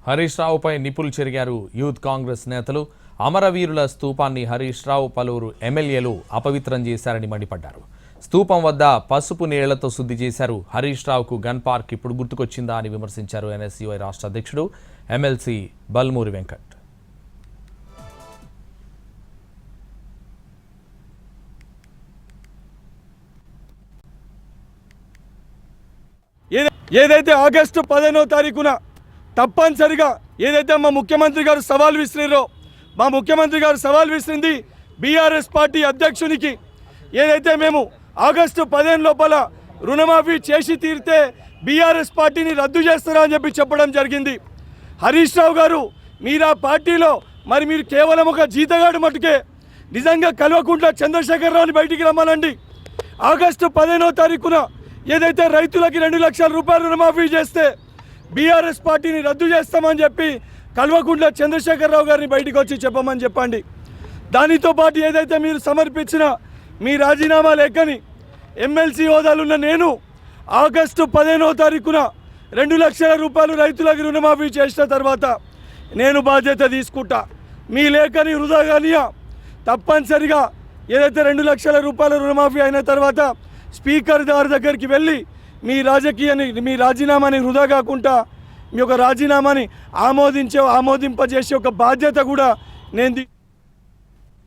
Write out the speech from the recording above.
హరీష్ రావుపై నిప్పులు చెరిగారు యూత్ కాంగ్రెస్ నేతలు. అమరవీరుల స్తూపాన్ని హరీష్ రావు పలువురు ఎమ్మెల్యేలు అపవిత్రం చేశారని మండిపడ్డారు. స్తూపం వద్ద పసుపు నీళ్లతో శుద్ధి చేశారు. హరీష్ రావుకు గన్ పార్క్ ఇప్పుడు గుర్తుకొచ్చిందా అని విమర్శించారు ఎన్ఎస్యూఐ రాష్ట్ర అధ్యక్షుడు ఎమ్మెల్సీ బల్మూరి వెంకట్. ఏదైతే ఆగస్టు 15వ తారీఖున తప్పనిసరిగా ఏదైతే మా ముఖ్యమంత్రి గారు సవాల్ విసిరారో, మా ముఖ్యమంత్రి గారు సవాల్ విసిరింది బీఆర్ఎస్ పార్టీ అధ్యక్షునికి. ఏదైతే మేము ఆగస్టు 15 లోపల రుణమాఫీ చేసి తీరితే బీఆర్ఎస్ పార్టీని రద్దు చేస్తారా అని చెప్పడం జరిగింది. హరీష్ రావు గారు మీరు ఆ పార్టీలో మీరు కేవలం ఒక జీతగాడు మటుకే. నిజంగా కల్వకుంట్ల చంద్రశేఖరరావుని బయటికి రమ్మనండి. ఆగస్టు 15వ తారీఖున ఏదైతే రైతులకి 2 లక్షల రూపాయలు రుణమాఫీ చేస్తే బీఆర్ఎస్ పార్టీని రద్దు చేస్తామని చెప్పి కల్వకుంట్ల చంద్రశేఖరరావు గారిని బయటికి వచ్చి చెప్పమని చెప్పండి. దానితో పాటు ఏదైతే మీరు సమర్పించిన మీ రాజీనామా లేఖని ఎమ్మెల్సీ హోదాలున్న నేను ఆగస్టు 15వ తారీఖున 2 లక్షల రూపాయలు రైతులకు రుణమాఫీ చేసిన తర్వాత నేను బాధ్యత తీసుకుంటా. మీ లేఖని వృధా కానియా. తప్పనిసరిగా ఏదైతే 2 లక్షల రూపాయల రుణమాఫీ అయిన తర్వాత స్పీకర్ గారి దగ్గరికి వెళ్ళి మీ రాజీనామాని వృధా కాకుండా మీ యొక్క రాజీనామాని ఆమోదింపజేసే ఒక బాధ్యత కూడా నేను